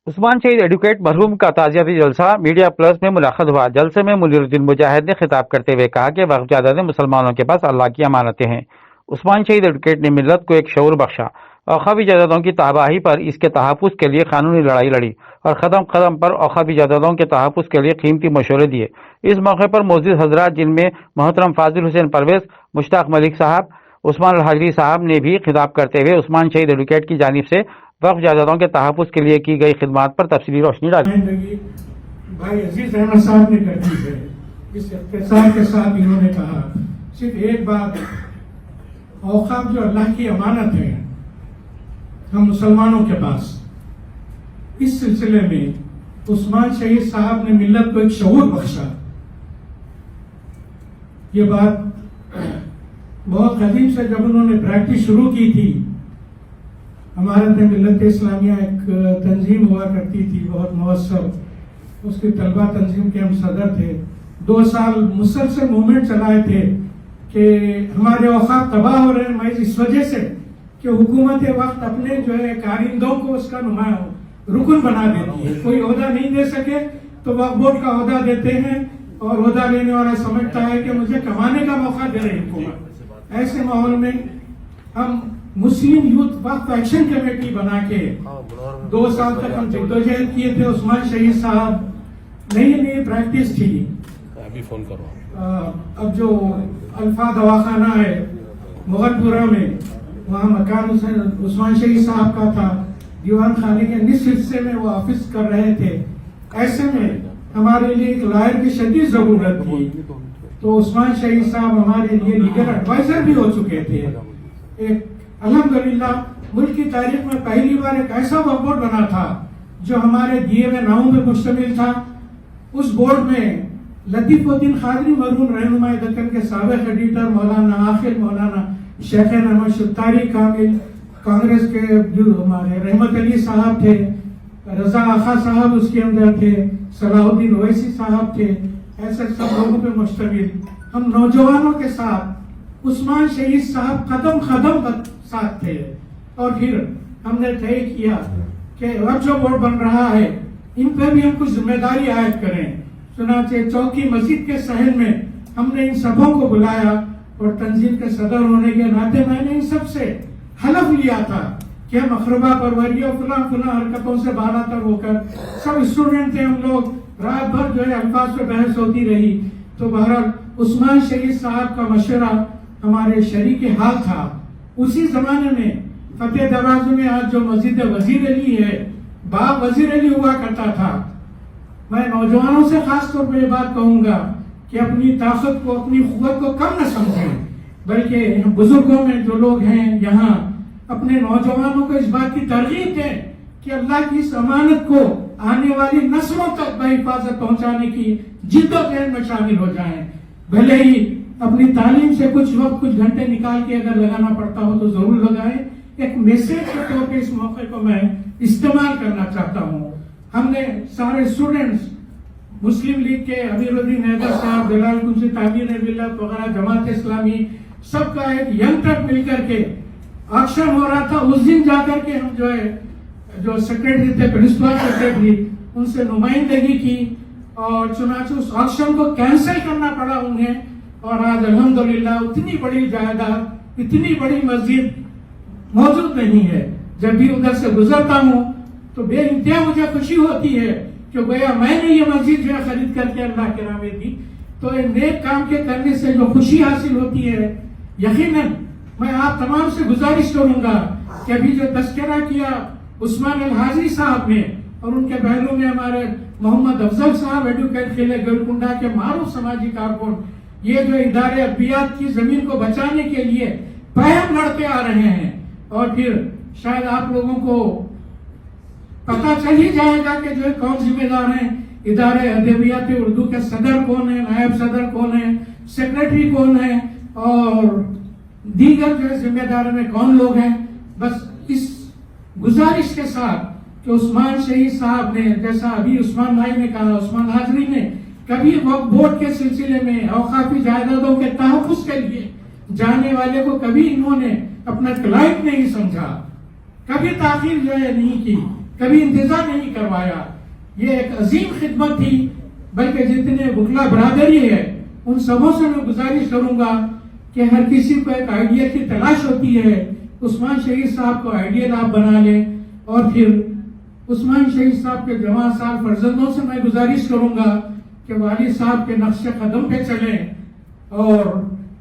عثمان شہید ایڈوکیٹ مرحوم کا تعزیتی جلسہ میڈیا پلس میں منعقد ہوا۔ جلسے میں منیر الدین مجاہد نے خطاب کرتے ہوئے کہا کہ وقف جائیدادیں مسلمانوں کے پاس اللہ کی امانتیں ہیں۔ عثمان شہید ایڈوکیٹ نے ملت کو ایک شعور بخشا، اوقافی جائیدادوں کی تباہی پر اس کے تحفظ کے لیے قانونی لڑائی لڑی اور قدم قدم پر اوقافی جائیدادوں کے تحفظ کے لیے قیمتی مشورے دیے۔ اس موقع پر موجود حضرات جن میں محترم فاضل حسین پرویز، مشتاق ملک صاحب، عثمان الحاجری صاحب نے بھی خطاب کرتے ہوئے عثمان شہید ایڈوکیٹ کی جانب سے وقف جائیدادوں کے تحفظ کے لیے کی گئی خدمات پر تفصیلی روشنی ڈالی۔ بھائی عزیز احمد صاحب نے کر دی ہے، اس اختصار کے ساتھ انہوں نے کہا صرف ایک بات، اوقاف جو اللہ کی امانت ہے ہم مسلمانوں کے پاس، اس سلسلے میں عثمان شہید صاحب نے ملت کو ایک شعور بخشا۔ یہ بات بہت قدیم سے جب انہوں نے پریکٹس شروع کی تھی، ہمارے ملت اسلامیہ ایک تنظیم ہوا کرتی تھی بہت مؤثر، اس کی طلبہ تنظیم کے ہم صدر تھے۔ 2 سال مسلسل موومنٹ چلائے تھے کہ ہمارے اوقاف تباہ ہو رہے ہیں محض اس وجہ سے کہ حکومت وقت اپنے جو ہے کارندوں کو اس کا نمایاں رکن بنا دیتی ہے، کوئی عہدہ نہیں دے سکے تو وقف بورڈ کا عہدہ دیتے ہیں، اور عہدہ لینے والا سمجھتا ہے کہ مجھے کمانے کا موقع دے رہی حکومت۔ ایسے ماحول میں ہم مسلم یوتھ وقف ایکشن کمیٹی بنا کے 2 سال تک ہم جدوجہد کیے تھے۔ عثمان شہید صاحب نئی پریکٹس تھی، اب جو الفا دواخانہ ہے مغل پورہ میں، وہاں مکان عثمان شہید صاحب کا تھا، دیوان خانے کے نصف حصے میں وہ آفس کر رہے تھے۔ ایسے میں ہمارے لیے ایک لائر کی شدید ضرورت تھی، تو عثمان شہید صاحب ہمارے لیے لیگل ایڈوائزر بھی ہو چکے تھے۔ ایک الحمدللہ ملک کی تاریخ میں پہلی بار ایک ایسا وقف بورڈ بنا تھا جو ہمارے دیے ہوئے ناموں پہ مشتمل تھا۔ اس بورڈ میں لطیف الدین قادری مرحوم رہنمائے دکن کے سابق ایڈیٹر مولانا عاقل، مولانا شیخ احمد شتاری کامل، کانگریس کے جو ہمارے رحمت علی صاحب تھے، رضا آخا صاحب اس کے اندر تھے، صلاح الدین اویسی صاحب تھے، ایسے سب لوگوں پہ مشتمل ہم نوجوانوں کے ساتھ عثمان شہید صاحب قدم قدم ساتھ تھے۔ اور پھر ہم نے طے کیا کہ اب جو بورڈ بن رہا ہے ان پہ بھی ہم کچھ ذمہ داری عائد کریں۔ چنانچہ چوکی مسجد کے صحن میں ہم نے ان سبوں کو بلایا، اور تنظیم کے صدر ہونے کے ناطے میں نے ان سب سے حلف لیا تھا کہ ہم اقربا پروری اور فلاں حرکتوں سے بالا تر ہو کر، سب اسٹوڈنٹ تھے ہم لوگ، رات بھر جو ہے الفاظ پہ بحث ہوتی رہی۔ تو بہرحال عثمان شہید صاحب کا مشورہ ہمارے شریک حال تھا۔ اسی زمانے میں فتح دروازے میں آج جو مسجد وزیر علی ہے، باغ وزیر علی ہوا کرتا تھا۔ میں نوجوانوں سے خاص طور پہ یہ بات کہوں گا کہ اپنی طاقت کو، اپنی قوت کو کم نہ سمجھیں، بلکہ بزرگوں میں جو لوگ ہیں یہاں اپنے نوجوانوں کو اس بات کی ترغیب دیں کہ اللہ کی اس امانت کو آنے والی نسلوں تک بحفاظت پہنچانے کی جد و جہد میں شامل ہو جائیں۔ بھلے ہی اپنی تعلیم سے کچھ وقت، کچھ گھنٹے نکال کے اگر لگانا پڑتا ہو تو ضرور لگائیں۔ ایک میسج کے طور پہ اس موقع کو میں استعمال کرنا چاہتا ہوں۔ ہم نے سارے اسٹوڈنٹس، مسلم لیگ کے امیر الدین حیدر صاحب، جلال قدسی تعمیر ملت وغیرہ، جماعت اسلامی، سب کا ایک ینگ ٹرک مل کر کے آکشن ہو رہا تھا۔ اس دن جا کر کے ہم جو سیکرٹری تھے، پرنسپل سیکرٹری، ان سے نمائندگی کی، اور چنانچہ اس آکشن کو کینسل کرنا پڑا انہیں، اور آج الحمدللہ اتنی بڑی جائیداد، اتنی بڑی مسجد موجود نہیں ہے۔ جب بھی ادھر سے گزرتا ہوں تو بے انتہا مجھے خوشی ہوتی ہے کہ گویا میں نے یہ مسجد جو ہے خرید کر کے اللہ کے راہ میں دی۔ تو نیک کام کے کرنے سے جو خوشی حاصل ہوتی ہے، یقیناً میں آپ تمام سے گزارش کروں گا کہ ابھی جو تذکرہ کیا عثمان الحاجری صاحب نے، اور ان کے پہلو میں ہمارے محمد افضل صاحب ایڈوکیٹ قلعہ گولکنڈہ کے معروف سماجی کارکن، یہ جو ادارے ادبیات کی زمین کو بچانے کے لیے پہم لڑتے آ رہے ہیں، اور پھر شاید آپ لوگوں کو پتہ چل ہی جائے گا کہ جو ہے کون ذمہ دار ہیں۔ ادارے ادبیات اردو کے صدر کون ہیں، نائب صدر کون ہیں، سیکرٹری کون ہیں، اور دیگر جو ہے ذمہ دار میں کون لوگ ہیں۔ بس اس گزارش کے ساتھ کہ عثمان شہید صاحب نے، جیسا ابھی عثمان بھائی نے کہا، عثمان حاضری نے کبھی وقف بورڈ کے سلسلے میں اوقافی جائیدادوں کے تحفظ کے لیے جانے والے کو کبھی انہوں نے اپنا کلائنٹ نہیں سمجھا، کبھی تاخیر جو ہے نہیں کی، کبھی انتظار نہیں کروایا. یہ ایک عظیم خدمت تھی. بلکہ جتنے بکلا برادری ہے ان سبوں سے میں گزارش کروں گا کہ ہر کسی کو ایک آئیڈیا کی تلاش ہوتی ہے. عثمان شہید صاحب کو آئیڈیل آپ بنا لیں اور پھر عثمان شہید صاحب کے جوان سال فرزندوں سے میں گزارش کروں گا کہ والد صاحب کے نقش قدم پہ چلیں اور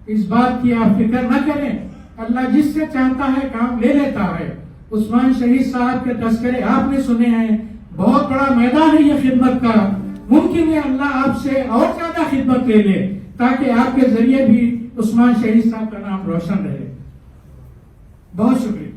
اس بات کی آپ فکر نہ کریں. اللہ جس سے چاہتا ہے کام لے لیتا ہے. عثمان شہید صاحب کے تذکرے آپ نے سنے ہیں. بہت بڑا میدان ہے یہ خدمت کا. ممکن ہے اللہ آپ سے اور زیادہ خدمت لے لے تاکہ آپ کے ذریعے بھی عثمان شہید صاحب کا نام روشن رہے. بہت شکریہ.